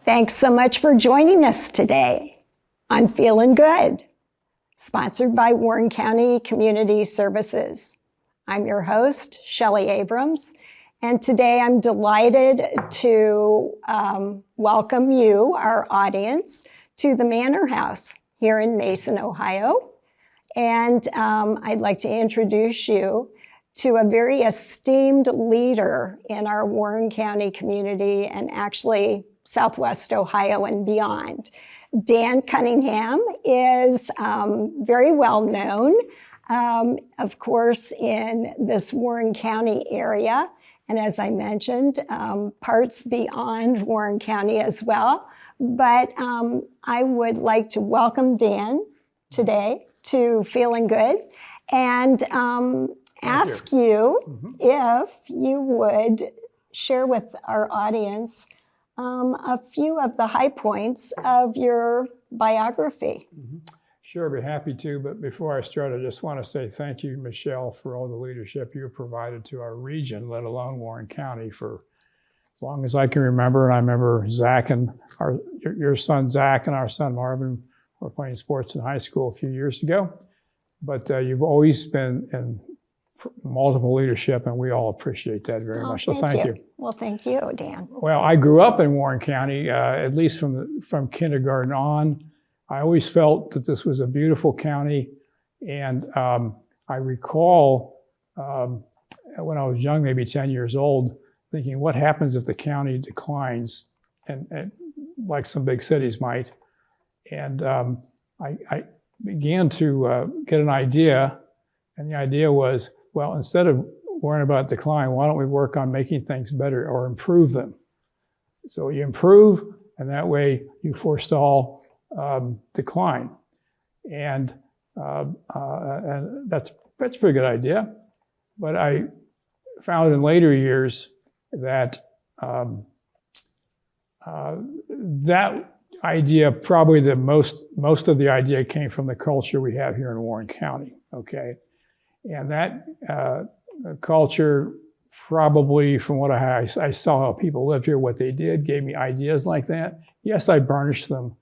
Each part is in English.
Thanks so much for joining us today on Feelin' Good, sponsored by Warren County Community Services. I'm your host, Shelley Abrams, and today I'm delighted to welcome you, our audience, to the Manor House here in Mason, Ohio. And I'd like to introduce you to a very esteemed leader in our Warren County community and actually Southwest Ohio and beyond. Dan Cunningham is very well known, of course, in this Warren County area. And as I mentioned, parts beyond Warren County as well. But I would like to welcome Dan today to Feelin' Good and ask you if you would share with our audience a few of the high points of your biography. Sure, I'd be happy to, but before I start, I just want to say thank you, Michelle, for all the leadership you have provided to our region, let alone Warren County, for as long as I can remember. And I remember Zach and your son Zach and our son Marvin were playing sports in high school a few years ago. But you've always been in multiple leadership, and we all appreciate that very much. So thank you. Well, thank you, Dan. Well, I grew up in Warren County, at least from kindergarten on. I always felt that this was a beautiful county, and I recall when I was young, maybe 10 years old, thinking, what happens if the county declines, and like some big cities might? And I began to get an idea, and the idea was, well, instead of worrying about decline, why don't we work on making things better or improve them? So you improve, and that way you forestall decline. And that's a pretty good idea. But I found in later years that that idea, probably the most of the idea came from the culture we have here in Warren County, okay? And that culture, probably from what I saw how people lived here, what they did, gave me ideas like that. Yes, I burnished them,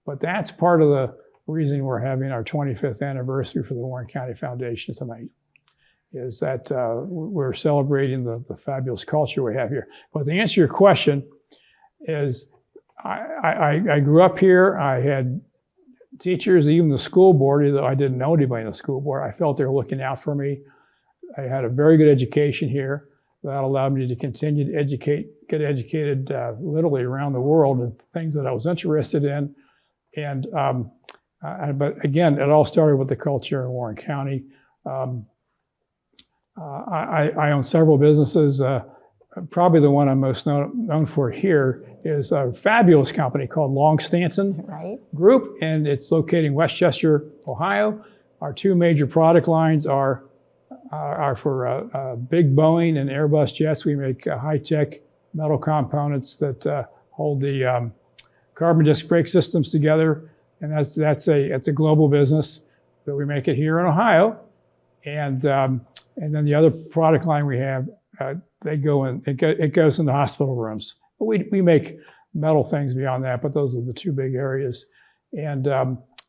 but that's part of the reason we're having our 25th anniversary for the Warren County Foundation tonight, is that we're celebrating the fabulous culture we have here. But to answer your question is, I grew up here. I had teachers, even the school board, either I didn't know anybody in the school board, I felt they were looking out for me. I had a very good education here that allowed me to continue to get educated literally around the world in things that I was interested in. And but again, it all started with the culture in Warren County. I own several businesses. Probably the one I'm most known for here is a fabulous company called Long Stanton Group, and it's located in Westchester, Ohio. Our two major product lines are for big Boeing and Airbus jets. We make high-tech metal components that hold the carbon disc brake systems together, and it's a global business. But we make it here in Ohio, and then the other product line we have, it goes into hospital rooms. But we make metal things beyond that, but those are the two big areas. And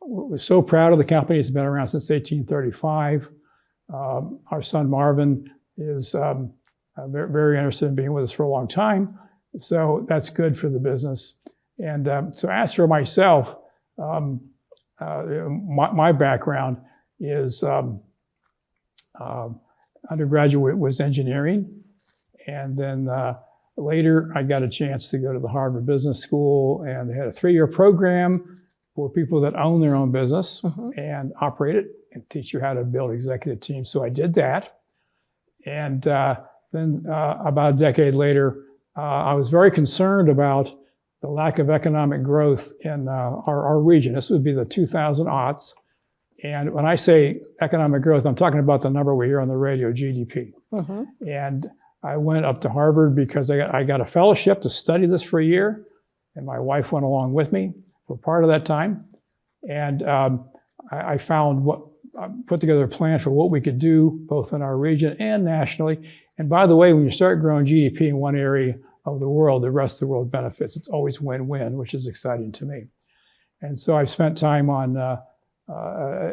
we're so proud of the company. It's been around since 1835. Our son Marvin is very, very interested in being with us for a long time. So that's good for the business. And so as for myself, my background is undergraduate was engineering. And then later I got a chance to go to the Harvard Business School, and they had a 3-year program for people that own their own business and operate it and teach you how to build executive teams. So I did that. And then about a decade later, I was very concerned about the lack of economic growth in our region. This would be the 2000s. And when I say economic growth, I'm talking about the number we hear on the radio, GDP. And I went up to Harvard because I got a fellowship to study this for a year, and my wife went along with me for part of that time. And I put together a plan for what we could do both in our region and nationally. And by the way, when you start growing GDP in one area of the world, the rest of the world benefits. It's always win-win, which is exciting to me. And so I've spent time on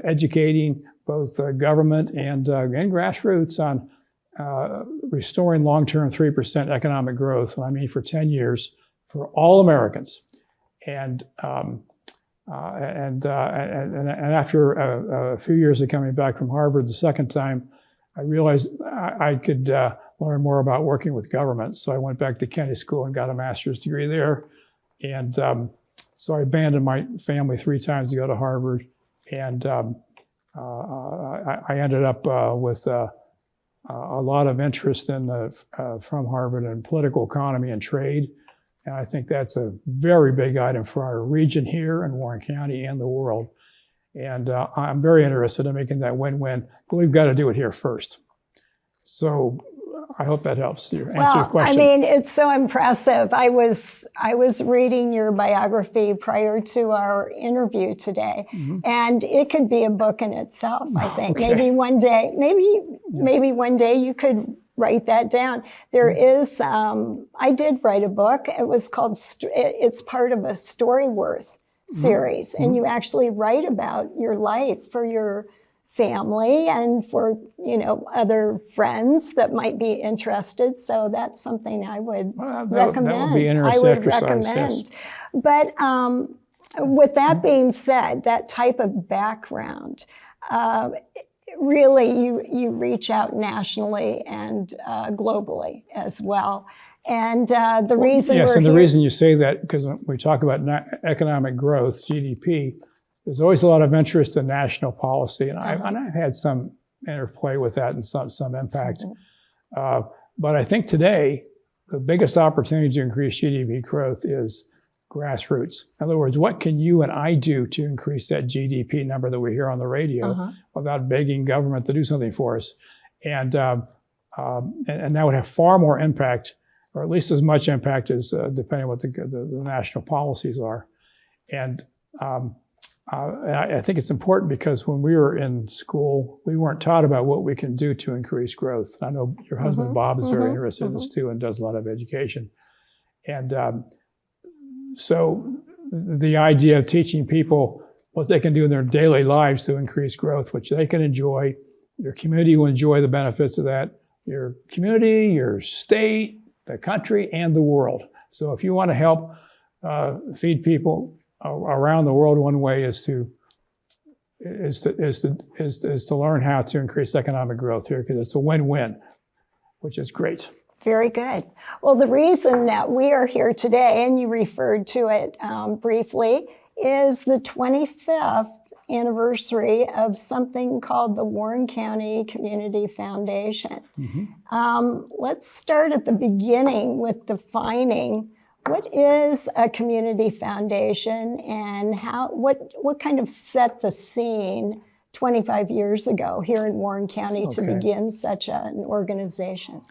educating both government and grassroots on restoring long-term 3% economic growth, and I mean for 10 years, for all Americans. And after a few years of coming back from Harvard the second time, I realized I could learn more about working with government. So I went back to Kennedy School and got a master's degree there. And so I abandoned my family 3 times to go to Harvard. And I ended up with a lot of interest from Harvard in political economy and trade. And I think that's a very big item for our region here in Warren County and the world. And I'm very interested in making that win-win, but we've got to do it here first. So I hope that helps you answer your question. I mean, it's so impressive. I was reading your biography prior to our interview today, and it could be a book in itself, I think. Okay. Maybe one day you could write that down. There is, I did write a book. It was called, it's part of a Storyworth series, and you actually write about your life for your family and for, other friends that might be interested. So that's something I would recommend. That would be interesting exercise, recommend. Yes. But with that being said, that type of background, really you reach out nationally and globally as well. And the reason the reason you say that, because when we talk about economic growth, GDP, there's always a lot of interest in national policy, and I've had some interplay with that and some impact. But I think today, the biggest opportunity to increase GDP growth is grassroots. In other words, what can you and I do to increase that GDP number that we hear on the radio without begging government to do something for us? And that would have far more impact, or at least as much impact as depending on what the national policies are. And I think it's important because when we were in school, we weren't taught about what we can do to increase growth. I know your husband, Bob, is very interested in this too and does a lot of education. And so the idea of teaching people what they can do in their daily lives to increase growth, which they can enjoy, your community will enjoy the benefits of that, your community, your state, the country, and the world. So if you want to help feed people around the world, one way is to learn how to increase economic growth here, because it's a win-win, which is great. Very good. Well, the reason that we are here today, and you referred to it briefly, is the 25th anniversary of something called the Warren County Community Foundation. Let's start at the beginning with defining what is a community foundation and what kind of set the scene 25 years ago here in Warren County to begin such an organization?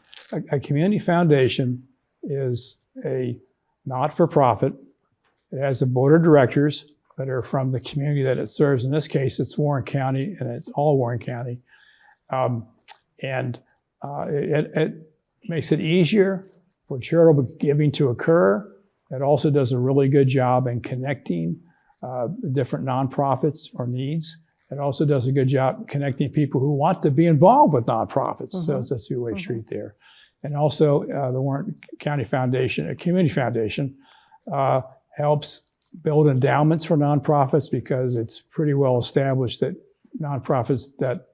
A community foundation is a not-for-profit. It has a board of directors that are from the community that it serves. In this case, it's Warren County, and it's all Warren County. It makes it easier for charitable giving to occur. It also does a really good job in connecting different nonprofits or needs. It also does a good job connecting people who want to be involved with nonprofits. So it's a two-way street there. And also the Warren County Foundation, a community foundation, helps build endowments for nonprofits, because it's pretty well established that nonprofits that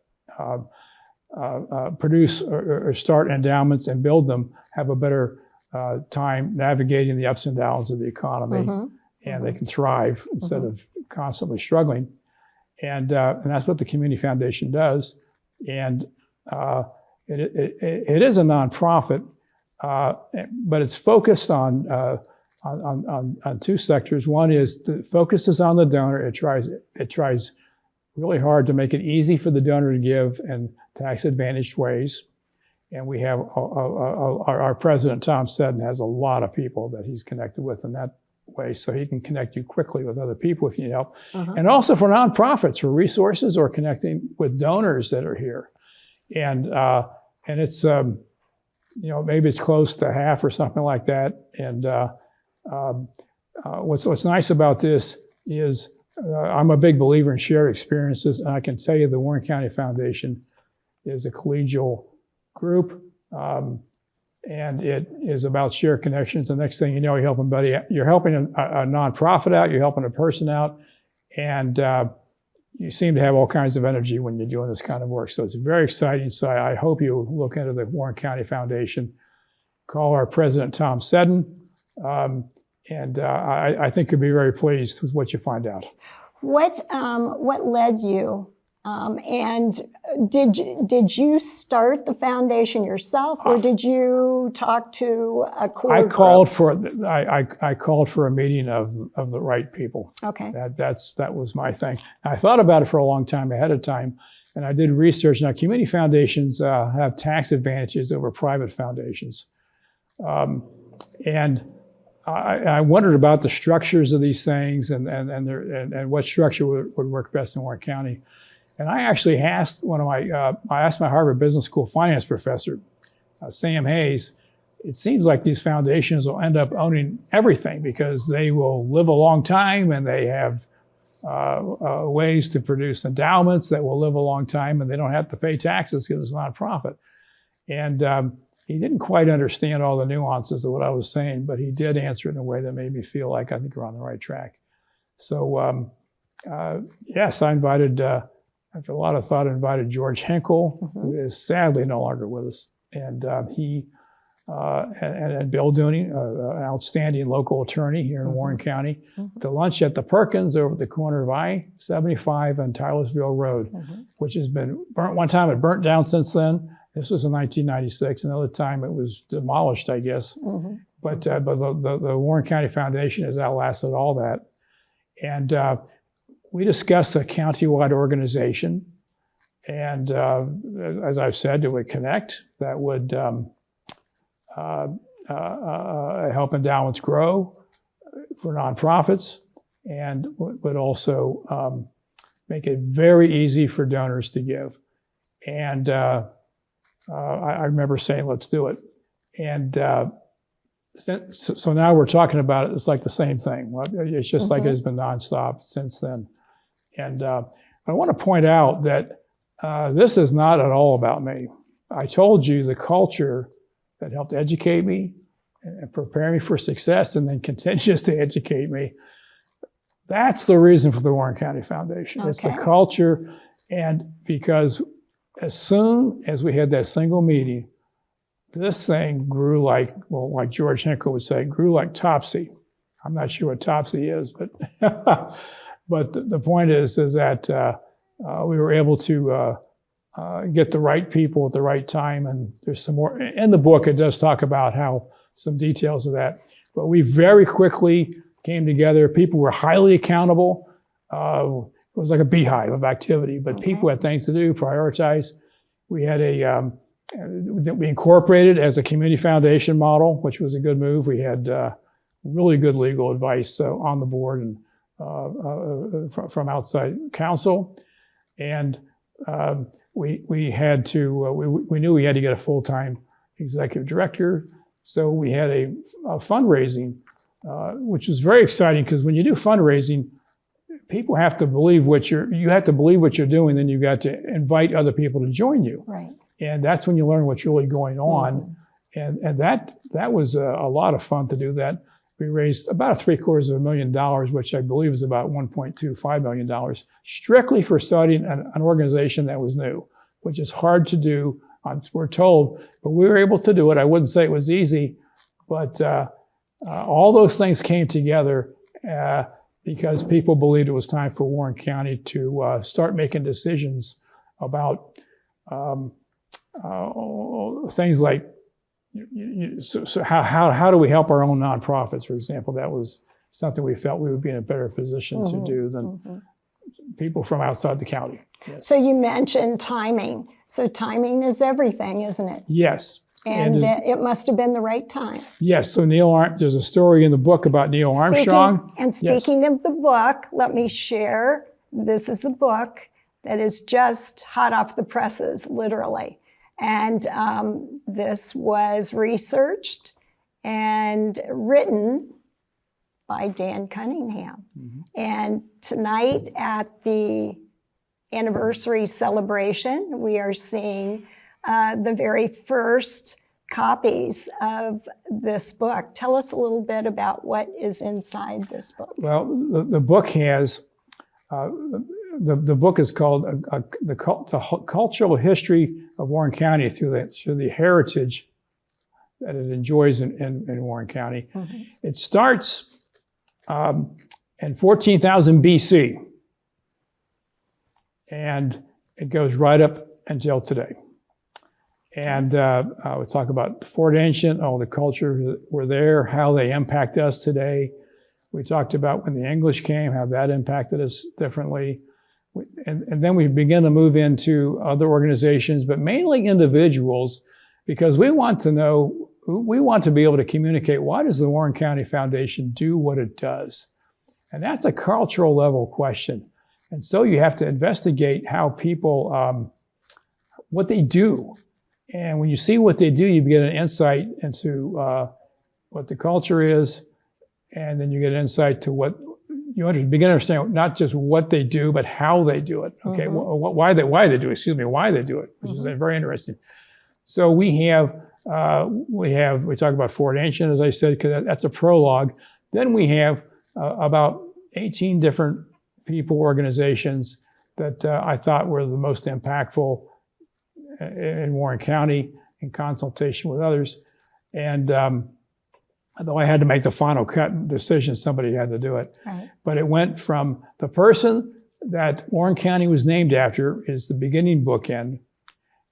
produce or start endowments and build them have a better time navigating the ups and downs of the economy, and they can thrive instead of constantly struggling. And that's what the Community Foundation does. And it is a nonprofit, but it's focused on two sectors. One is the focus is on the donor. It tries really hard to make it easy for the donor to give in tax advantaged ways. And we have our president, Tom Seddon, has a lot of people that he's connected with in that way, so he can connect you quickly with other people if you need help. And also for nonprofits, for resources or connecting with donors that are here. And it's, maybe it's close to half or something like that. And what's nice about this is I'm a big believer in shared experiences, and I can tell you the Warren County Foundation is a collegial group, and it is about shared connections. The next thing you know, you're helping a nonprofit out, you're helping a person out, and you seem to have all kinds of energy when you're doing this kind of work. So it's very exciting. So I hope you look into the Warren County Foundation, call our president, Tom Seddon, and I think you'll be very pleased with what you find out. What led you? And did you start the foundation yourself, or did you talk to a core group? I called for a meeting of the right people. Okay. That was my thing. I thought about it for a long time ahead of time, and I did research. Now, community foundations have tax advantages over private foundations, and I wondered about the structures of these things and what structure would work best in Warren County. And I actually asked I asked my Harvard Business School finance professor, Sam Hayes. It seems like these foundations will end up owning everything because they will live a long time and they have ways to produce endowments that will live a long time, and they don't have to pay taxes because it's not a nonprofit. And he didn't quite understand all the nuances of what I was saying, but he did answer it in a way that made me feel like I think we're on the right track. So yes, I invited. After a lot of thought, I invited George Henkel, who is sadly no longer with us, and he and Bill Dooney, an outstanding local attorney here in Warren County, to lunch at the Perkins over the corner of I-75 and Tylersville Road, which has been burnt one time. It burnt down since then. This was in 1996. Another time it was demolished, I guess. But the Warren County Foundation has outlasted all that, and we discussed a countywide organization, and as I've said, it would connect, that would help endowments grow for nonprofits, and would also make it very easy for donors to give. And I remember saying, let's do it. And so now we're talking about it, it's like the same thing. It's just like it has been nonstop since then. And I want to point out that this is not at all about me. I told you the culture that helped educate me and prepare me for success and then continues to educate me. That's the reason for the Warren County Foundation. Okay. It's the culture, and because as soon as we had that single meeting, this thing grew like George Henkel would say, grew like Topsy. I'm not sure what Topsy is, but but the point is that we were able to get the right people at the right time, and there's some more in the book. It does talk about how some details of that, but we very quickly came together. People were highly accountable. It was like a beehive of activity, but people had things to do, prioritize. We had we incorporated as a community foundation model, which was a good move. We had really good legal advice on the board and from outside counsel, and we had to we knew we had to get a full-time executive director, so we had a fundraising, which was very exciting, because when you do fundraising, people have to believe you have to believe what you're doing, then you've got to invite other people to join you. Right. And that's when you learn what's really going on. And that was a lot of fun to do that. We raised about $750,000, which I believe is about $1.25 million, strictly for starting an organization that was new, which is hard to do, we're told, but we were able to do it. I wouldn't say it was easy, but all those things came together because people believed it was time for Warren County to start making decisions about things like, so how do we help our own nonprofits, for example? That was something we felt we would be in a better position to do than people from outside the county. Yes. So you mentioned timing. So timing is everything, isn't it? Yes. And it must have been the right time. Yes. So there's a story in the book about Neil Armstrong. And speaking of the book, let me share. This is a book that is just hot off the presses, literally. And this was researched and written by Dan Cunningham. Mm-hmm. And tonight at the anniversary celebration, we are seeing the very first copies of this book. Tell us a little bit about what is inside this book. Well, the book has, the book is called the Cultural History of Warren County through the heritage that it enjoys in Warren County. Mm-hmm. It starts in 14,000 BC, and it goes right up until today. And we talk about Fort Ancient, all the cultures that were there, how they impact us today. We talked about when the English came, how that impacted us differently. And then we begin to move into other organizations, but mainly individuals, because we want to know, we want to be able to communicate, why does the Warren County Foundation do what it does? And that's a cultural level question. And so you have to investigate how people, what they do. And when you see what they do, you get an insight into what the culture is, and then you get an insight to what you begin to understand, not just what they do, but how they do it. Okay, mm-hmm. why they do it, why they do it, which mm-hmm. is very interesting. So we talk about Fort Ancient, as I said, because that's a prologue. Then we have about 18 different people, organizations that I thought were the most impactful in Warren County in consultation with others. And although I had to make the final cut decision, somebody had to do it. Right. But it went from the person that Warren County was named after is the beginning bookend.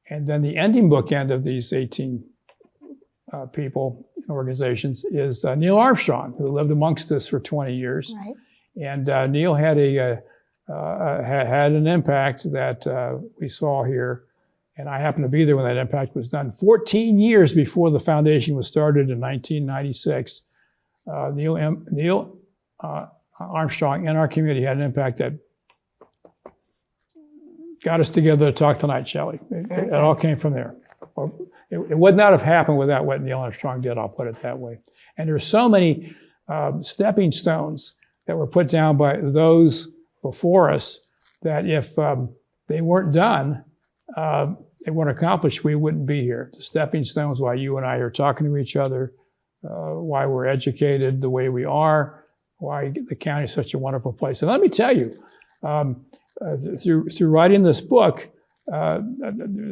And then the ending bookend of these 18 people and organizations is Neil Armstrong, who lived amongst us for 20 years. Right. And Neil had had an impact that we saw here. And I happened to be there when that impact was done. 14 years before the foundation was started in 1996, Neil Armstrong in our community had an impact that got us together to talk tonight, Shelley. It all came from there. It would not have happened without what Neil Armstrong did, I'll put it that way. And there's so many stepping stones that were put down by those before us that if they weren't done, they weren't accomplished, we wouldn't be here. The stepping stones why you and I are talking to each other, why we're educated the way we are, why the county is such a wonderful place. And let me tell you, through writing this book,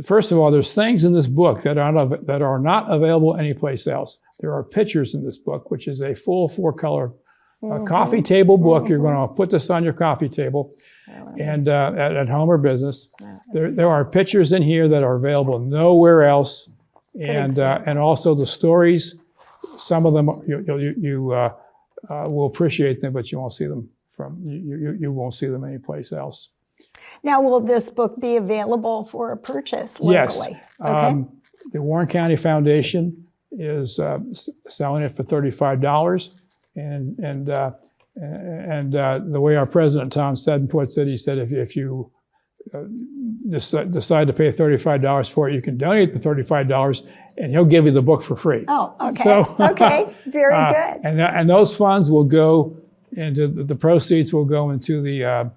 first of all, there's things in this book that are not available anyplace else. There are pictures in this book, which is a full 4-color coffee table book. You're going to put this on your coffee table. And at home or business, there are pictures in here that are available nowhere else, and also the stories. Some of them you will appreciate them, but you won't see them you won't see them anyplace else. Now, will this book be available for a purchase locally? Yes. Okay. The Warren County Foundation is selling it for $35, and the way our president, Tom Seddon, puts it, he said, if you decide to pay $35 for it, you can donate the $35 and he'll give you the book for free. Oh, okay. So, okay, very good. And those funds will go into, the proceeds will go into the,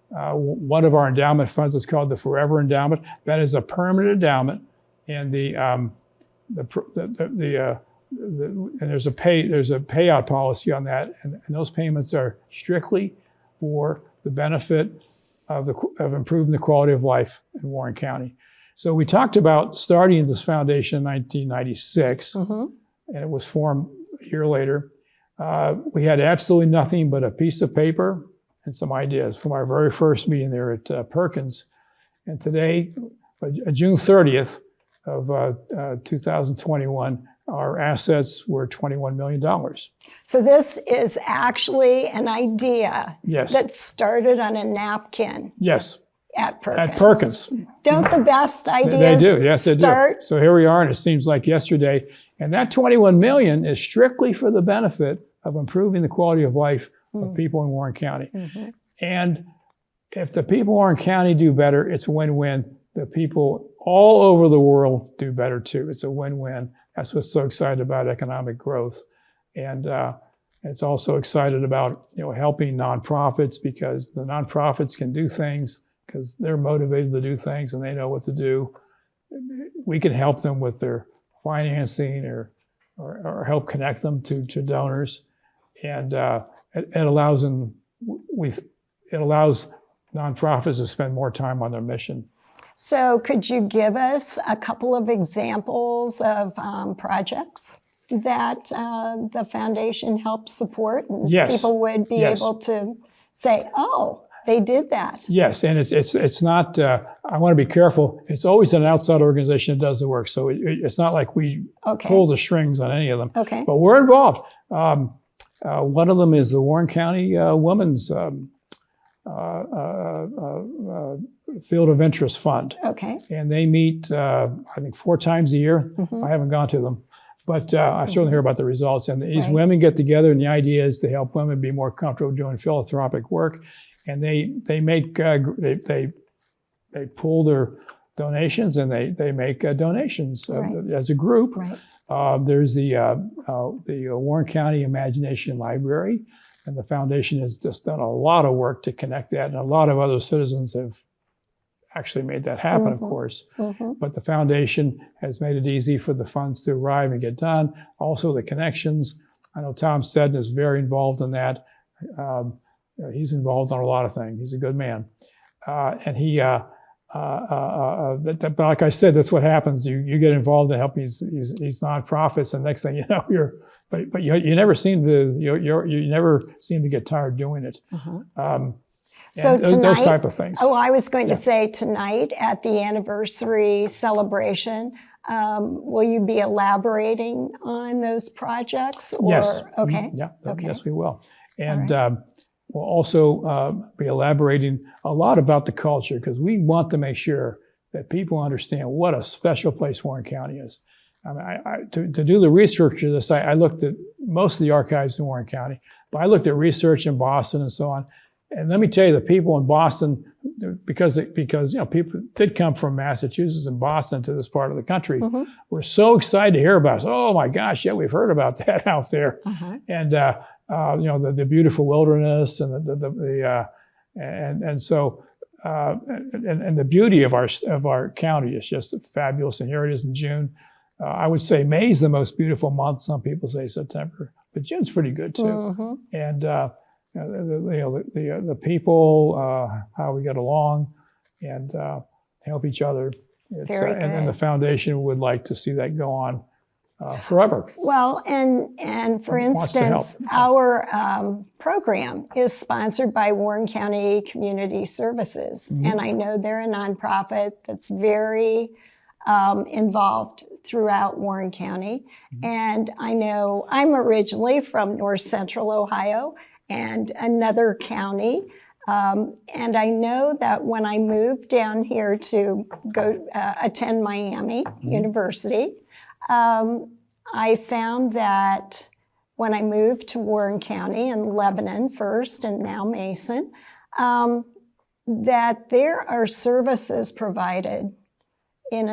one of our endowment funds. It's called the Forever Endowment. That is a permanent endowment, and and there's a payout policy on that, and those payments are strictly for the benefit of improving the quality of life in Warren County. So we talked about starting this foundation in 1996, and it was formed a year later. We had absolutely nothing but a piece of paper and some ideas from our very first meeting there at Perkins. And today, June 30th of 2021, our assets were $21 million. So this is actually an idea Yes. that started on a napkin Yes. at Perkins. At Perkins. Don't the best ideas They do, yes, start? they do. So here we are, and it seems like yesterday. And that $21 million is strictly for the benefit of improving the quality of life of people in Warren County. And if the people in Warren County do better, it's a win-win. The people all over the world do better too. It's a win-win. That's what's so excited about economic growth. And it's also excited about helping nonprofits, because the nonprofits can do things because they're motivated to do things and they know what to do. We can help them with their financing or help connect them to donors. And it allows nonprofits to spend more time on their mission. So could you give us a couple of examples of projects that the foundation helps support, and Yes. people would be Yes. able to say, oh, they did that? Yes, and it's not, I want to be careful, it's always an outside organization that does the work. So it's not like we pull the strings on any of them. Okay. But we're involved. One of them is the Warren County Women's Field of Interest Fund. Okay. And they meet, I think, 4 times a year. I haven't gone to them, but I certainly hear about the results. And these women get together, and the idea is to help women be more comfortable doing philanthropic work. And they pull their donations, and they make donations as a group. Right. There's the Warren County Imagination Library, and the foundation has just done a lot of work to connect that, and a lot of other citizens have actually made that happen, of course. But the foundation has made it easy for the funds to arrive and get done. Also the connections. I know Tom Seddon is very involved in that. He's involved on a lot of things. He's a good man. And he, but like I said, that's what happens. You get involved in helping these nonprofits, and next thing you know, but you never seem to get tired doing it. So tonight, those type of things. Oh, I was going to say tonight at the anniversary celebration, will you be elaborating on those projects? Or, yes. Okay. Yeah. Okay. Yes, we will. And we'll also be elaborating a lot about the culture, because we want to make sure that people understand what a special place Warren County is. I mean, to do the research of this, I looked at most of the archives in Warren County, but I looked at research in Boston and so on. And let me tell you, the people in Boston, because people did come from Massachusetts and Boston to this part of the country, were so excited to hear about us. Oh my gosh, yeah, we've heard about that out there, and the beautiful wilderness and the beauty of our county is just fabulous. And here it is in June. I would say May is the most beautiful month. Some people say September, but June's pretty good too. And the people, how we get along, and help each other. Very good. And then the foundation would like to see that go on forever. Well, and for instance, our program is sponsored by Warren County Community Services, and I know they're a nonprofit that's very involved throughout Warren County. And I know I'm originally from North Central Ohio and another county. And I know that when I moved down here to go attend Miami University, I found that when I moved to Warren County in Lebanon first and now Mason, that there are services provided in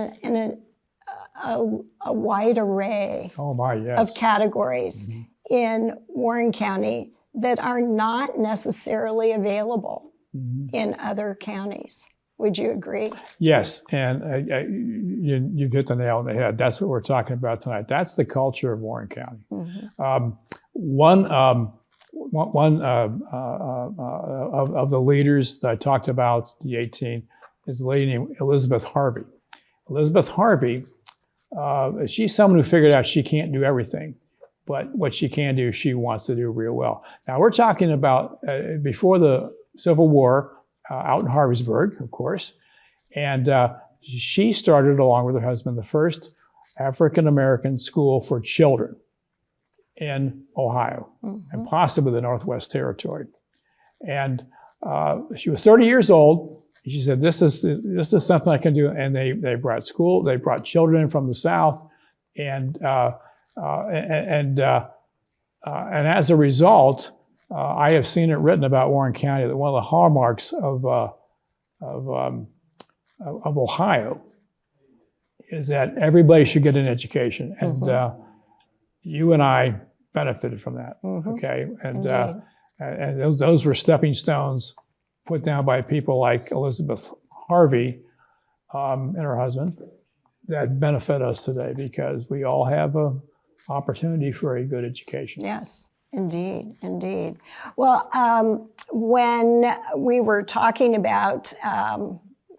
a wide array of categories in Warren County that are not necessarily available in other counties. Would you agree? Yes, and you hit the nail on the head. That's what we're talking about tonight. That's the culture of Warren County. One of the leaders that I talked about, the 18, is a lady named Elizabeth Harvey. Elizabeth Harvey, she's someone who figured out she can't do everything, but what she can do, she wants to do real well. Now, we're talking about before the Civil War, out in Harrisburg, of course, and she started, along with her husband, the first African American school for children in Ohio and possibly the Northwest Territory. And she was 30 years old. She said, this is something I can do. And they brought children in from the South. And as a result, I have seen it written about Warren County that one of the hallmarks of Ohio is that everybody should get an education. And you and I benefited from that, okay? And those were stepping stones put down by people like Elizabeth Harvey and her husband that benefit us today, because we all have an opportunity for a good education. Yes, indeed, indeed. Well, when we were talking about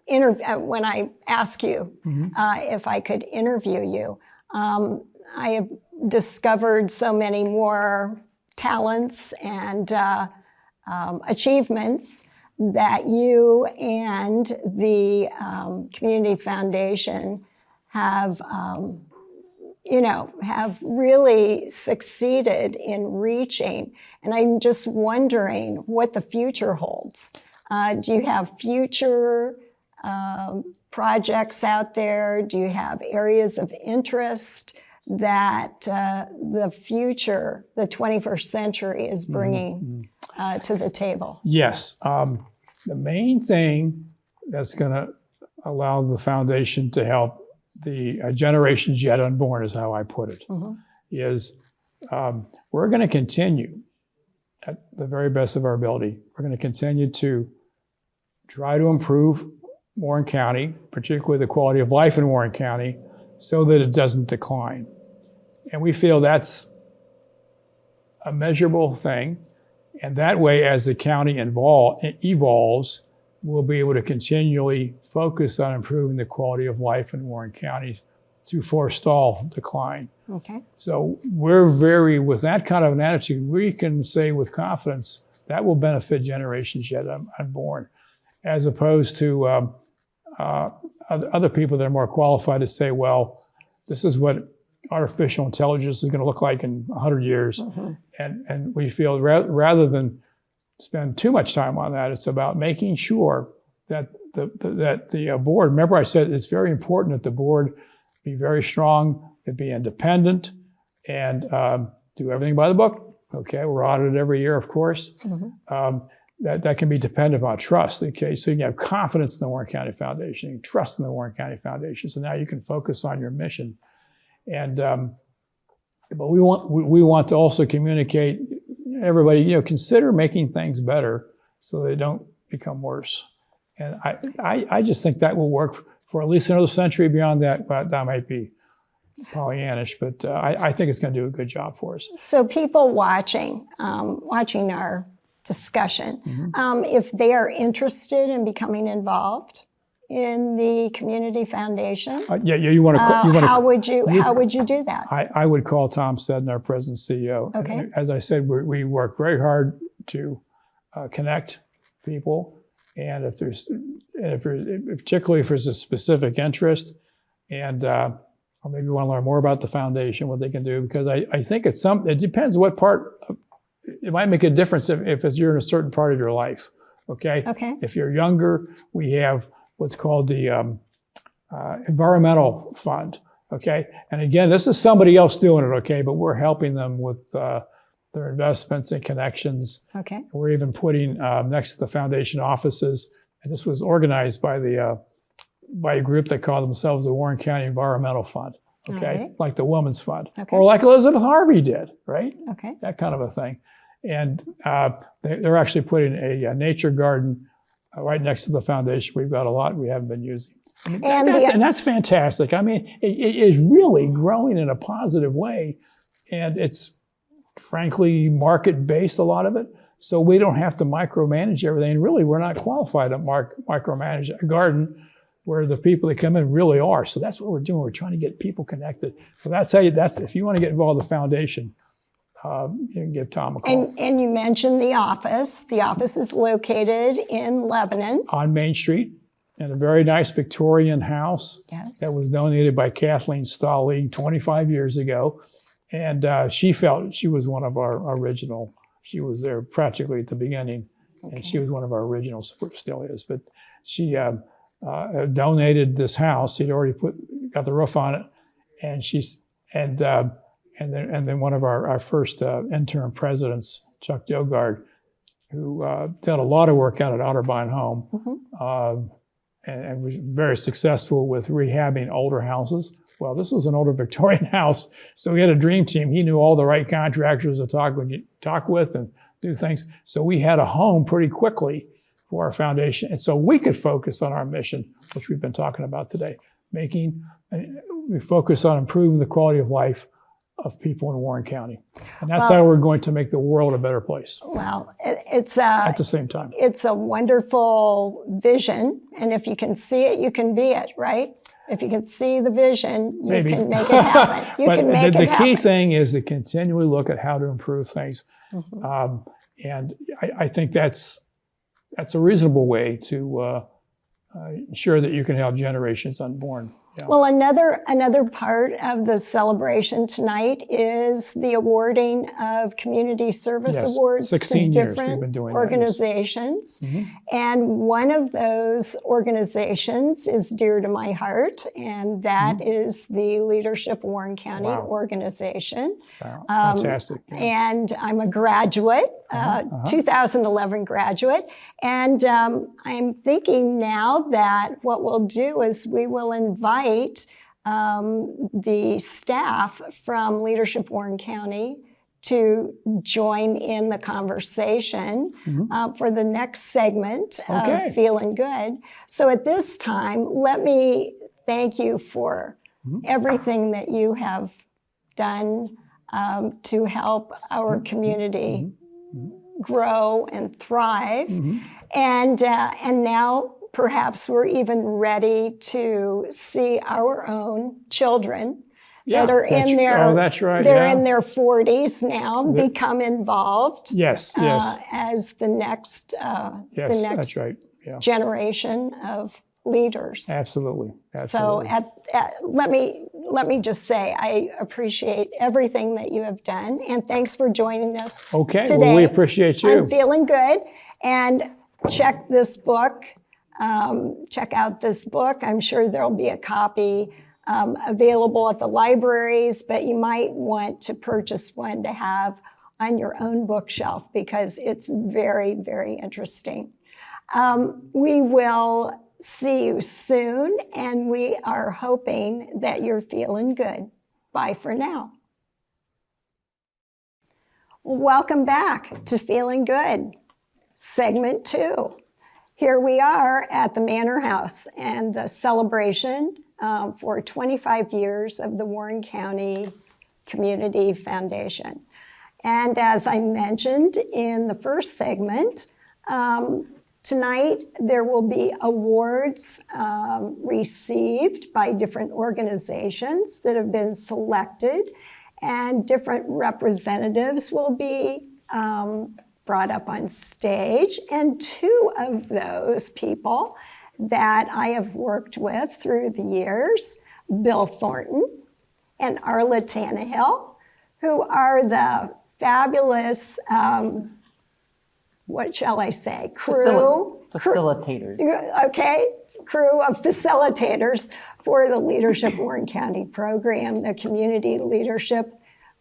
when I asked you if I could interview you, I have discovered so many more talents and achievements that you and the Community Foundation have, have really succeeded in reaching. And I'm just wondering what the future holds. Do you have future projects out there? Do you have areas of interest that the future, the 21st century, is bringing to the table? Yes. The main thing that's going to allow the foundation to help the generations yet unborn, is how I put it, is we're going to continue at the very best of our ability. We're going to continue to try to improve Warren County, particularly the quality of life in Warren County, so that it doesn't decline. And we feel that's a measurable thing. And that way, as the county evolves, we'll be able to continually focus on improving the quality of life in Warren County to forestall decline. Okay. So with that kind of an attitude, we can say with confidence that will benefit generations yet unborn, as opposed to other people that are more qualified to say, well, this is what artificial intelligence is going to look like in 100 years. And we feel rather than spend too much time on that, it's about making sure that the board, remember I said it's very important that the board be very strong, it be independent, and do everything by the book. Okay, we're audited every year, of course. That can be dependent upon trust. Okay, so you can have confidence in the Warren County Foundation, you can trust in the Warren County Foundation. So now you can focus on your mission. And but we want to also communicate, everybody, consider making things better so they don't become worse. And I just think that will work for at least another century. Beyond that, but that might be Pollyannish, but I think it's going to do a good job for us. So people watching our discussion, if they are interested in becoming involved in the Community Foundation, you want to. How would you do that? I would call Tom Seddon, our president CEO. Okay. And as I said, we work very hard to connect people, and particularly if there's a specific interest, and or maybe you want to learn more about the foundation, what they can do, because I think it depends what part. It might make a difference if you're in a certain part of your life. Okay. Okay. If you're younger, we have what's called the environmental fund, okay? And again, this is somebody else doing it, okay? But we're helping them with their investments and connections. Okay. We're even putting next to the foundation offices, and this was organized by a group that called themselves the Warren County Environmental Fund, okay? Right. Like the Women's Fund, okay. Or like Elizabeth Harvey did, right? Okay. That kind of a thing. And they're actually putting a nature garden right next to the foundation. We've got a lot we haven't been using. I mean, and that's fantastic. I mean, it is really growing in a positive way. And it's frankly market-based, a lot of it. So we don't have to micromanage everything. And really, we're not qualified to micromanage a garden where the people that come in really are. So that's what we're doing. We're trying to get people connected. So that's if you want to get involved with the foundation, you can give Tom a call. And you mentioned the office. The office is located in Lebanon. On Main Street. in a very nice Victorian house Yes. that was donated by Kathleen Stahlig 25 years ago. And she felt she was one of our original. She was there practically at the beginning, and she was one of our original, still is. But she donated this house. She'd already got the roof on it, and then one of our first interim presidents, Chuck Dogard, who did a lot of work out at Otterbein Home, and was very successful with rehabbing older houses. Well, this was an older Victorian house, so we had a dream team. He knew all the right contractors to talk with and do things. So we had a home pretty quickly for our foundation, and so we could focus on our mission, which we've been talking about today. We focus on improving the quality of life of people in Warren County, and that's how we're going to make the world a better place. Well, it's at the same time. It's a wonderful vision, and if you can see it, you can be it, right? If you can see the vision, you can make it happen. The key thing is to continually look at how to improve things, and I think that's a reasonable way to ensure that you can have generations unborn. Yeah. Well, another part of the celebration tonight is the awarding of community service awards to different organizations. And one of those organizations is dear to my heart, and that is the Leadership Warren County organization. Wow. Fantastic. And I'm a graduate, 2011 graduate. And I'm thinking now that what we'll do is we will invite the staff from Leadership Warren County to join in the conversation for the next segment of Feelin Good. So at this time, let me thank you for everything that you have done to help our community grow and thrive. And now perhaps we're even ready to see our own children that are in their they're in their 40s now become involved. As the next that's right. generation of leaders. Absolutely. So let me just say I appreciate everything that you have done, and thanks for joining us today. Well, we appreciate you. I'm Feelin Good, and check this book. Check out this book. I'm sure there'll be a copy available at the libraries, but you might want to purchase one to have on your own bookshelf because it's very, very interesting. We will see you soon, and we are hoping that you're feeling good. Bye for now. Welcome back to Feelin Good, segment 2. Here we are at the Manor House and the celebration for 25 years of the Warren County Community Foundation. And as I mentioned in the first segment, tonight there will be awards received by different organizations that have been selected, and different representatives will be brought up on stage, and 2 of those people that I have worked with through the years, Bill Thornton and Arla Tannehill, who are the fabulous, what shall I say, facilitators. Crew of facilitators for the Leadership Warren County program, the Community Leadership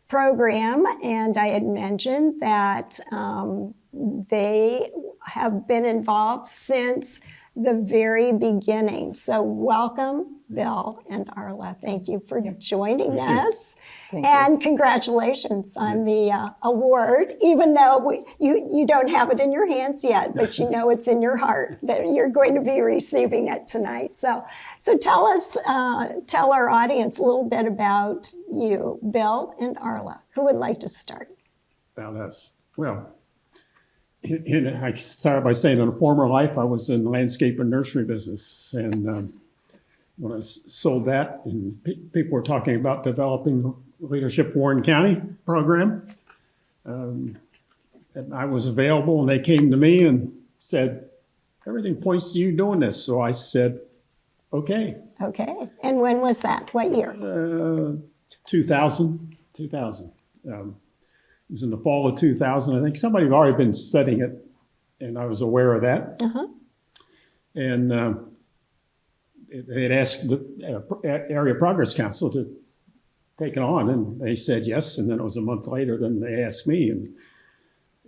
program, and I had mentioned that they have been involved since the very beginning. So welcome, Bill and Arla. Thank you for joining us. And congratulations on the award, even though you don't have it in your hands yet, but you know it's in your heart that you're going to be receiving it tonight. So tell our audience a little bit about you, Bill and Arla. Who would like to start? I started by saying in a former life, I was in the landscape and nursery business. And when I sold that, and people were talking about developing the Leadership Warren County program, and I was available, and they came to me and said, everything points to you doing this. So I said, okay. Okay. And when was that? What year? 2000. It was in the fall of 2000. I think somebody had already been studying it, and I was aware of that. Uh-huh. And they had asked the Area Progress Council to take it on, and they said yes. And then it was a month later, then they asked me.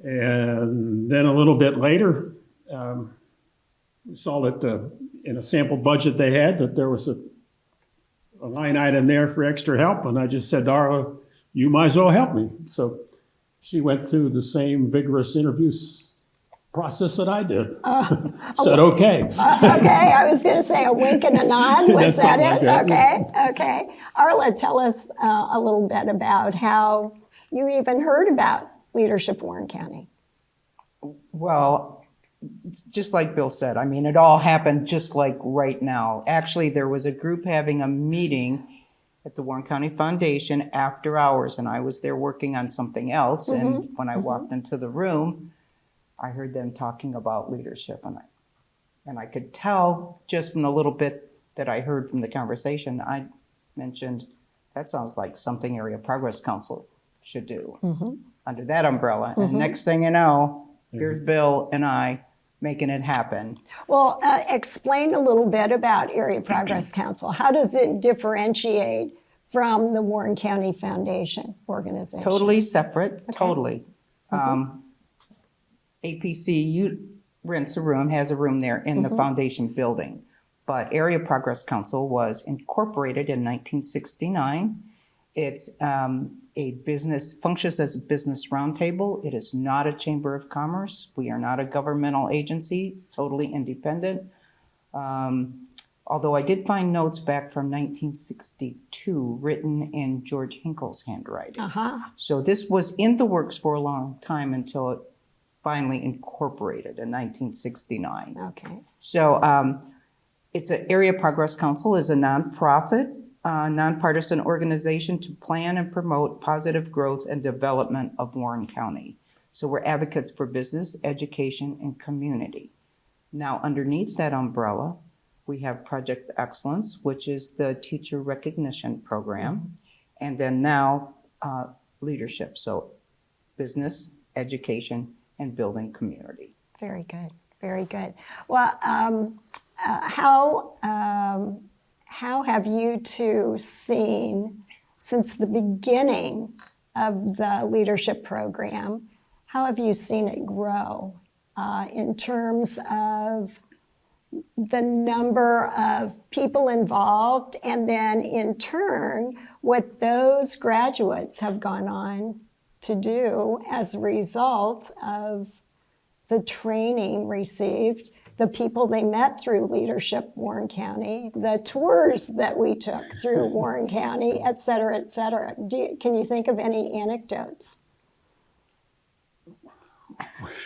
And then a little bit later, we saw that in a sample budget they had, that there was a line item there for extra help. And I just said, Darla, you might as well help me. So she went through the same vigorous interviews process that I did. Said, okay. Okay, I was going to say a wink and a nod. Was that That's it? something like that. Okay. Arla, tell us a little bit about how you even heard about Leadership Warren County. Well, just like Bill said, I mean, it all happened just like right now. Actually, there was a group having a meeting at the Warren County Foundation after hours, and I was there working on something else. And when I walked into the room, I heard them talking about leadership, and I could tell just from the little bit that I heard from the conversation, I mentioned, that sounds like something Area Progress Council should do under that umbrella. And next thing you know, here's Bill and I making it happen. Well, explain a little bit about Area Progress Council. How does it differentiate from the Warren County Foundation organization? Totally separate, totally. APC rents a room, has a room there in the foundation building. But Area Progress Council was incorporated in 1969. It's a business, functions as a business roundtable. It is not a chamber of commerce. We are not a governmental agency. It's totally independent. Although I did find notes back from 1962 written in George Hinkle's handwriting. So this was in the works for a long time until it finally incorporated in 1969. Okay. So it's an Area Progress Council is a nonprofit, nonpartisan organization to plan and promote positive growth and development of Warren County. So we're advocates for business, education, and community. Now, underneath that umbrella, we have Project Excellence, which is the teacher recognition program, and then now leadership. So business, education, and building community. Very good. Very good. Well, how have you two seen, since the beginning of the leadership program, how have you seen it grow in terms of the number of people involved, and then in turn, what those graduates have gone on to do as a result of the training received, the people they met through Leadership Warren County, the tours that we took through Warren County, et cetera, et cetera. Can you think of any anecdotes?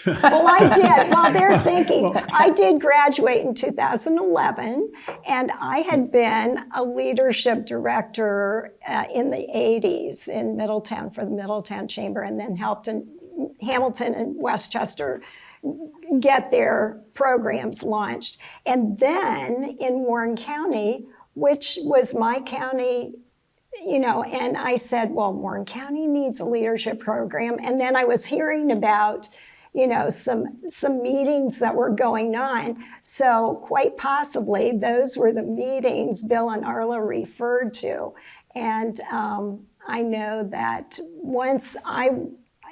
Well, I did. While they're thinking, I did graduate in 2011, and I had been a leadership director in the 80s in Middletown for the Middletown Chamber, and then helped in Hamilton and Westchester get their programs launched. And then in Warren County, which was my county, and I said, well, Warren County needs a leadership program. And then I was hearing about, some meetings that were going on. So quite possibly those were the meetings Bill and Arla referred to. And I know that once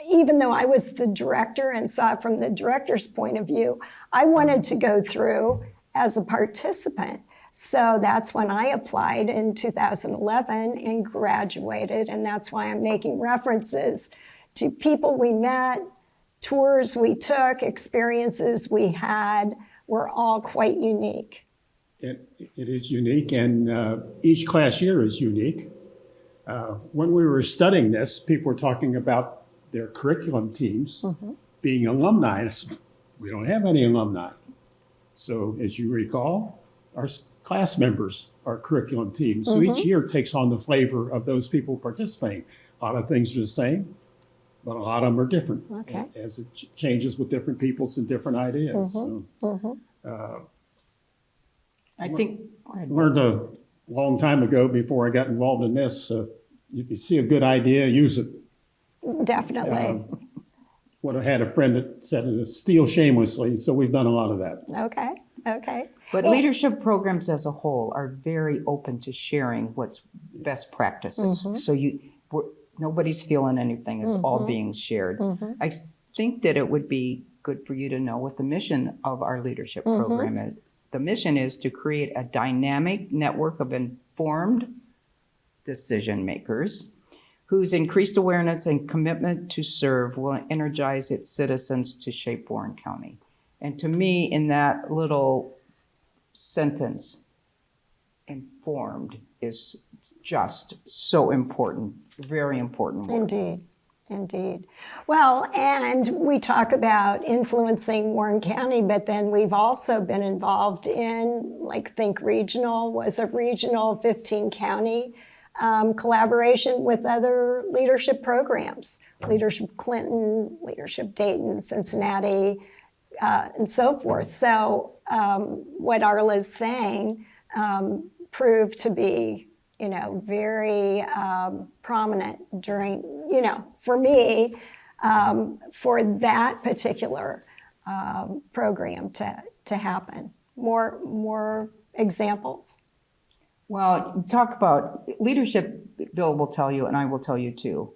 even though I was the director and saw it from the director's point of view, I wanted to go through as a participant. So that's when I applied in 2011 and graduated. And that's why I'm making references to people we met, tours we took, experiences we had, were all quite unique. It is unique, and each class year is unique. When we were studying this, people were talking about their curriculum teams being alumni. We don't have any alumni. So as you recall, our class members are curriculum teams. So each year takes on the flavor of those people participating. A lot of things are the same, but a lot of them are different. Okay. As it changes with different peoples and different ideas. So, I think, Learned a long time ago before I got involved in this, you see a good idea, use it. Definitely. What I had a friend that said, steal shamelessly, so we've done a lot of that. Okay, okay. but leadership programs as a whole are very open to sharing what's best practices. So nobody's stealing anything, it's all being shared. I think that it would be good for you to know what the mission of our leadership program is. The mission is to create a dynamic network of informed decision makers whose increased awareness and commitment to serve will energize its citizens to shape Warren County. And to me, in that little sentence, informed is just so important, very important word. Indeed, indeed. Well, and we talk about influencing Warren County, but then we've also been involved in, like, Think Regional was a regional 15-county collaboration with other leadership programs, Leadership Clinton, Leadership Dayton, Cincinnati, and so forth. So what Arla's saying proved to be, very prominent during, for me, for that particular program to happen. More examples? Well, talk about leadership, Bill will tell you, and I will tell you too.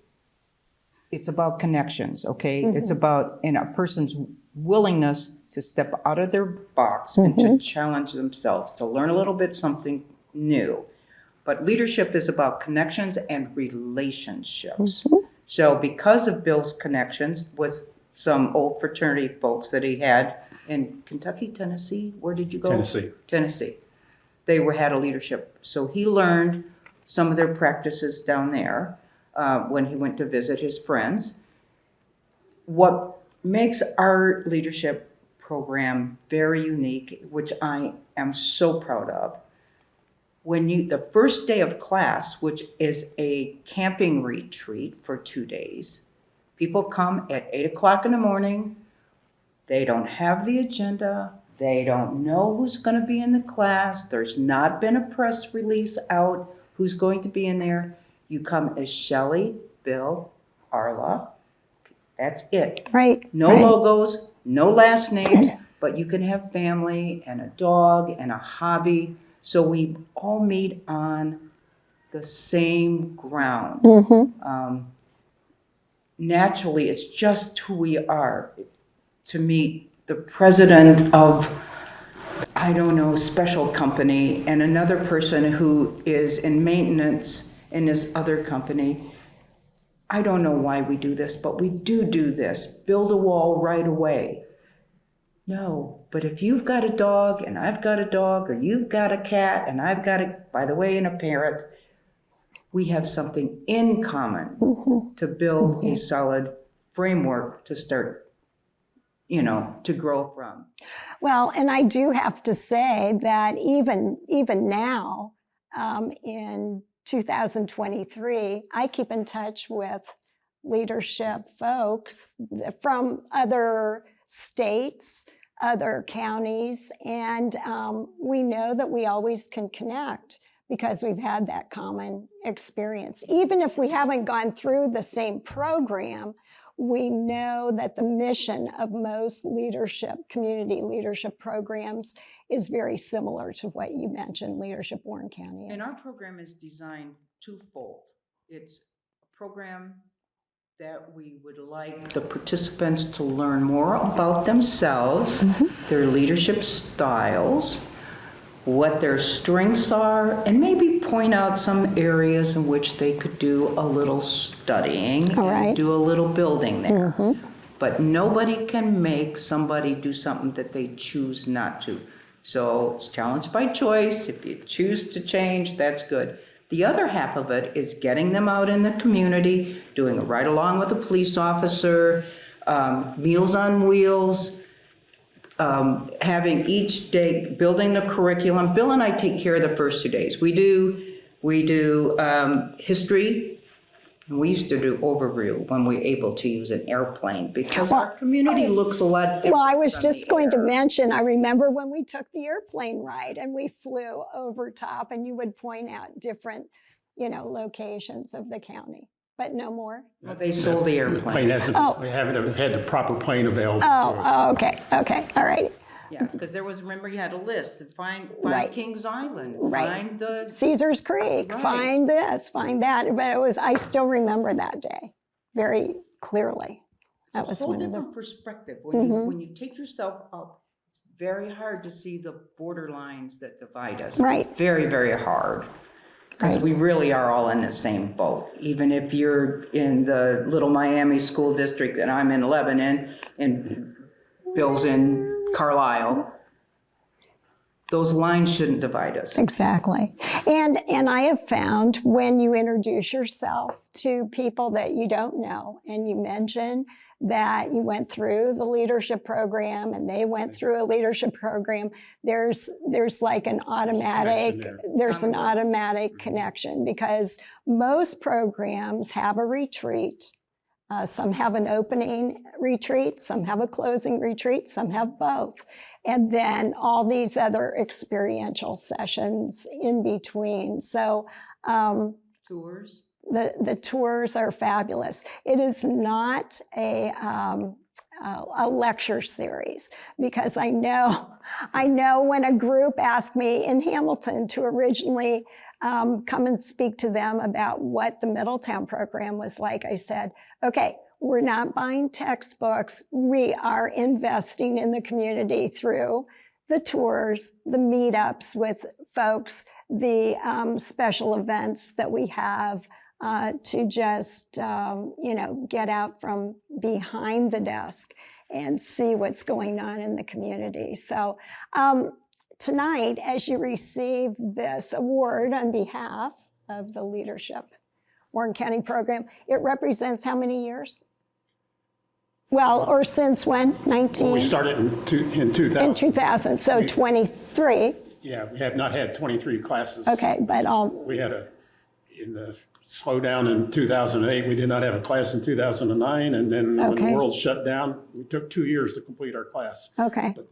It's about connections, okay? It's about a person's willingness to step out of their box and to challenge themselves, to learn a little bit something new. But leadership is about connections and relationships. So because of Bill's connections with some old fraternity folks that he had in Kentucky, Tennessee, where did you go? Tennessee. They had a leadership. So he learned some of their practices down there when he went to visit his friends. What makes our leadership program very unique, which I am so proud of, the first day of class, which is a camping retreat for 2 days, people come at 8 o'clock in the morning. They don't have the agenda. They don't know who's going to be in the class. There's not been a press release out who's going to be in there. You come as Shelley, Bill, Arla. That's it. Right. No logos, no last names, but you can have family and a dog and a hobby. So we all meet on the same ground. Naturally, it's just who we are. To meet the president of, I don't know, special company, and another person who is in maintenance in this other company. I don't know why we do this, but we do this. Build a wall right away. No, but if you've got a dog and I've got a dog, or you've got a cat and I've got by the way, and a parrot, we have something in common to build a solid framework to start, to grow from. Well, and I do have to say that even now, in 2023, I keep in touch with leadership folks from other states, other counties, and we know that we always can connect because we've had that common experience. Even if we haven't gone through the same program, we know that the mission of most community leadership programs is very similar to what you mentioned, Leadership Warren County is. And our program is designed twofold. It's a program that we would like the participants to learn more about themselves, their leadership styles, what their strengths are, and maybe point out some areas in which they could do a little studying and do a little building there. But nobody can make somebody do something that they choose not to. So it's challenge by choice. If you choose to change, that's good. The other half of it is getting them out in the community, doing a ride along with a police officer, Meals on Wheels, having each day, building the curriculum. Bill and I take care of the first 2 days. We do history, We used to do overview when we were able to use an airplane because our community looks a lot different. Well, I was from just the going to air. mention, I remember when we took the airplane ride and we flew over top and you would point out different, locations of the county, but no more. Well, they sold the Plane airplane. hasn't, we haven't had the proper plane available to Oh, us. okay, all right. Yeah, because there was, remember you had a list, to find Right. Kings Island, Right. find the, Caesar's Creek, Right. find this, find that, but I still remember that day very clearly. That was whole one of the, Mm-hmm. different perspective. When you take yourself up, it's very hard to see the border lines that divide us. Right. Very, very hard. Because Right. we really are all in the same boat. Even if you're in the Little Miami School District and I'm in Lebanon and Bill's in Carlisle, those lines shouldn't divide us. exactly. And I have found when you introduce yourself to people that you don't know and you mention that you went through the leadership program and they went through a leadership program, there's like an automatic, there's an automatic connection because most programs have a retreat. Some have an opening retreat, some have a closing retreat, some have both. And then all these other experiential sessions in between. So Tours. the tours are fabulous. It is not a lecture series because I know when a group asked me in Hamilton to originally come and speak to them about what the Middletown program was like, I said, okay, we're not buying textbooks. We are investing in the community through the tours, the meetups with folks, the special events that we have to just, get out from behind the desk and see what's going on in the community. So tonight, as you receive this award on behalf of the Leadership Warren County Program, it represents how many years? Well, or since when? 19? We started in 2000. In 2000, so 23. Yeah, we have not had 23 classes. Okay, but We had in the slowdown in 2008, we did not have a class in 2009, and then when Okay. the world shut down, we took 2 years to complete our class. okay, But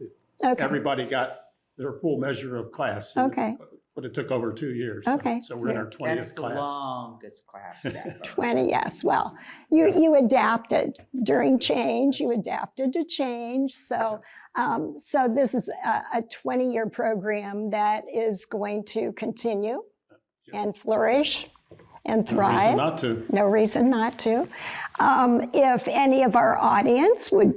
okay. everybody got their full measure of class. Okay. But it took over 2 years. Okay. So we're in our 20th That's the class. longest class ever. 20, yes. Well, you adapted during change. You adapted to change. So this is a 20-year program that is going to continue and flourish and No reason thrive. not to. No reason not to. If any of our audience would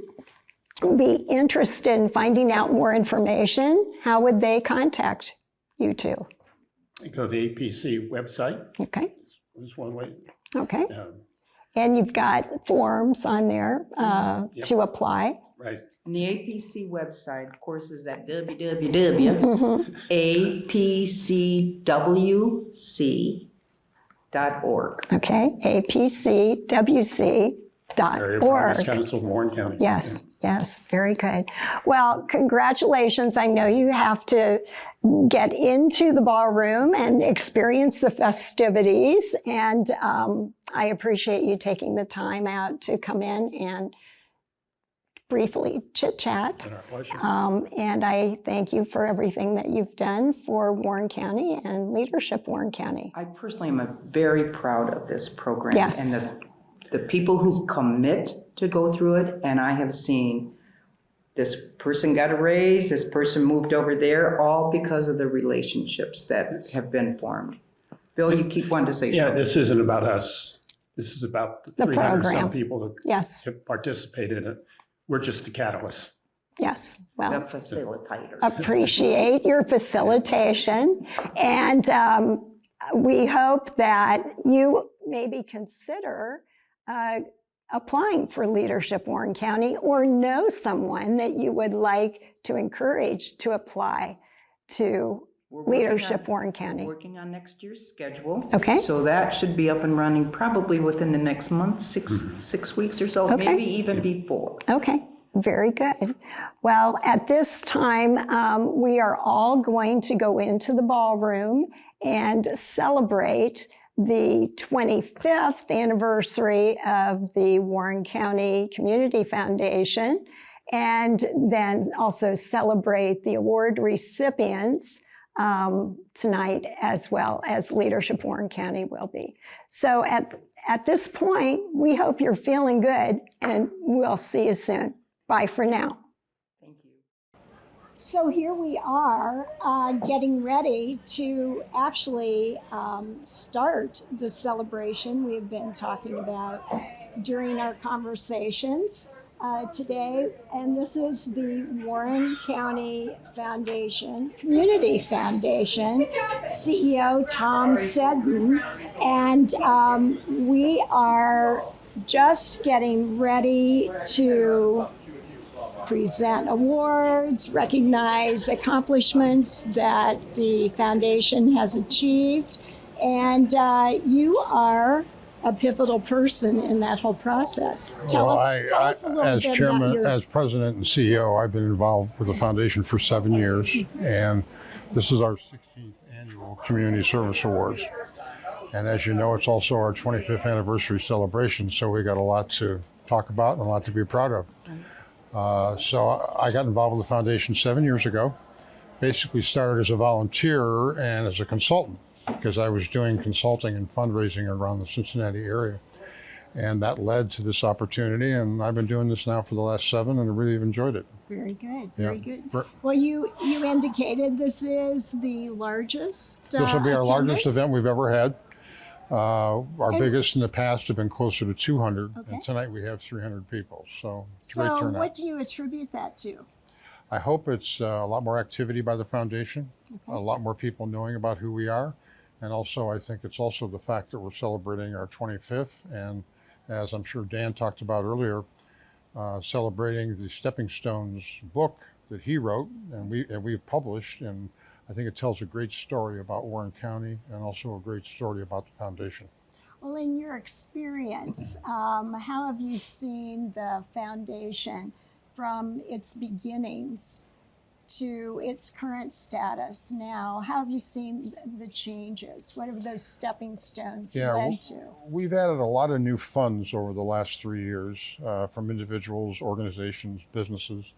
be interested in finding out more information, how would they contact you two? Go to the APC website. Okay, There's one way. okay. And you've got forms on there to apply. Right. And the APC website, of course, is at www.apcwc.org. Okay, apcwc.org. Area Progress Council of Warren County. Yes, yes, very good. Well, congratulations. I know you have to get into the ballroom and experience the festivities. And I appreciate you taking the time out to come in and briefly chit-chat. It's been our pleasure. And I thank you for everything that you've done for Warren County and Leadership Warren County. I personally am very proud of this program. Yes. And the people who commit to go through it, and I have seen this person got a raise, this person moved over there, all because of the relationships that have been formed. Bill, you keep wanting to say Yeah, something. this isn't about us. This is about the The 300 program. some people that Yes, have participated in it. We're just the catalyst. yes. The Well, facilitators. appreciate your facilitation. And we hope that you maybe consider applying for Leadership Warren County or know someone that you would like to encourage to apply to We're working Leadership on- Warren County. Working on next year's schedule. Okay. So that should be up and running probably within the next month, six weeks or so, Okay. maybe even before. Okay, very good. Well, at this time, we are all going to go into the ballroom and celebrate the 25th anniversary of the Warren County Community Foundation, and then also celebrate the award recipients tonight, as well as Leadership Warren County will be. So at this point, we hope you're feeling good, and we'll see you soon. Bye for now. Thank you. So here we are getting ready to actually start the celebration we've been talking about during our conversations today. And this is the Warren County Foundation, Community Foundation, CEO Tom Seddon. And we are just getting ready to present awards, recognize accomplishments that the foundation has achieved, and you are a pivotal person in that whole process. Tell us a little as bit chairman, about your... as president and CEO, I've been involved with the foundation for 7 years, and this is our 16th annual Community Service Awards. And as you know, it's also our 25th anniversary celebration, so we got a lot to talk about and a lot to be proud of. So I got involved with the foundation 7 years ago. Basically started as a volunteer and as a consultant, because I was doing consulting and fundraising around the Cincinnati area. And that led to this opportunity, and I've been doing this now for the last 7, and I really have enjoyed it. Very good, very Yeah. good. Well, you indicated this is the largest This will be our largest attendance? event we've ever had. Our biggest in the past have been closer to 200, Okay. and tonight we have 300 people, so great So turnout. what do you attribute that to? I hope it's a lot more activity by the foundation, a lot more people knowing about who we are, and also I think it's also the fact that we're celebrating our 25th, and as I'm sure Dan talked about earlier, celebrating the Stepping Stones book that he wrote and we've published, and I think it tells a great story about Warren County and also a great story about the foundation. Well, in your experience, how have you seen the foundation from its beginnings to its current status now? How have you seen the changes? What have those stepping stones led to? We've added a lot of new funds over the last 3 years from individuals, organizations, businesses.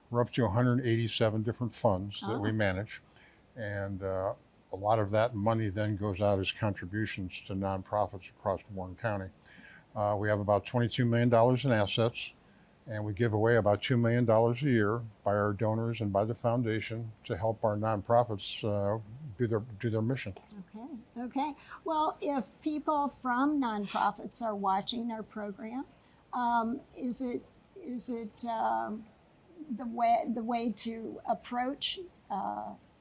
We're up to 187 different funds that we manage. And a lot of that money then goes out as contributions to nonprofits across Warren County. We have about $22 million in assets, and we give away about $2 million a year by our donors and by the foundation to help our nonprofits do their mission. Okay. Well, if people from nonprofits are watching our program, is it the way to approach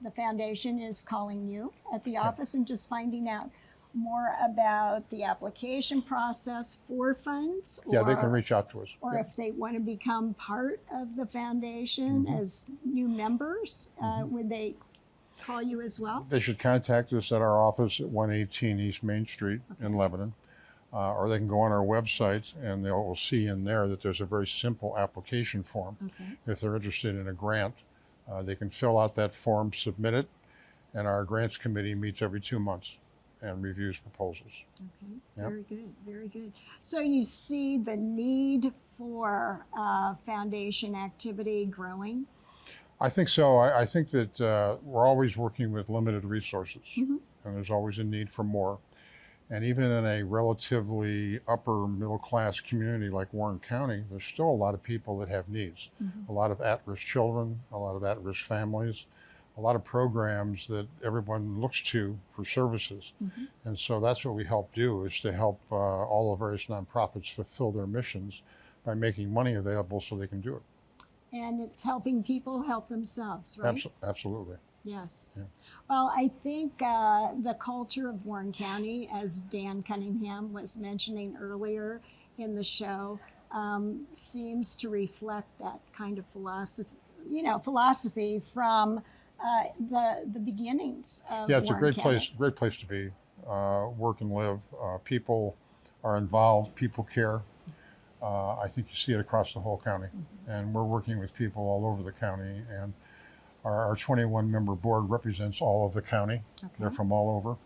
the foundation is calling you at the office and just finding out more about the application process for funds? Yeah, they can reach out to us. Or if they want to become part of the foundation as new members, would they call you as well? They should contact us at our office at 118 East Main Street in Lebanon, or they can go on our website and they will see in there that there's a very simple application form. If they're interested in a grant, they can fill out that form, submit it, and our grants committee meets every 2 months and reviews proposals. Very good, very good. So you see the need for foundation activity growing? I think so. I think that we're always working with limited resources, and there's always a need for more. And even in a relatively upper middle class community like Warren County, there's still a lot of people that have needs. A lot of at-risk children, a lot of at-risk families, a lot of programs that everyone looks to for services. And so that's what we help do, is to help all the various nonprofits fulfill their missions by making money available so they can do it. And it's helping people help themselves, right? Absolutely. Yes. Yeah. Well, I think the culture of Warren County, as Dan Cunningham was mentioning earlier in the show, seems to reflect that kind of philosophy from the beginnings of Yeah, it's Warren a County. great place to be, work and live. People are involved, people care. I think you see it across the whole county, and we're working with people all over the county, and our 21-member board represents all of the county. They're from all over.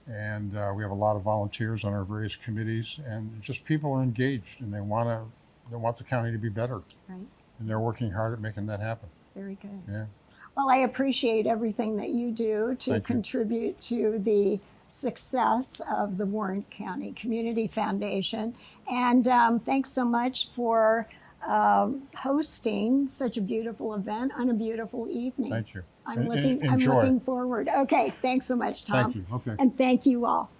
And we have a lot of volunteers on our various committees, and just people are engaged and they want the county to be better. Right. And they're working hard at making that happen. Very good. Yeah. Well, I appreciate everything that you do to Thank you. contribute to the success of the Warren County Community Foundation. And thanks so much for hosting such a beautiful event on a beautiful evening. Thank you. I'm Enjoy. looking forward. Okay, thanks so much, Tom. Thank you. Okay. And thank you all.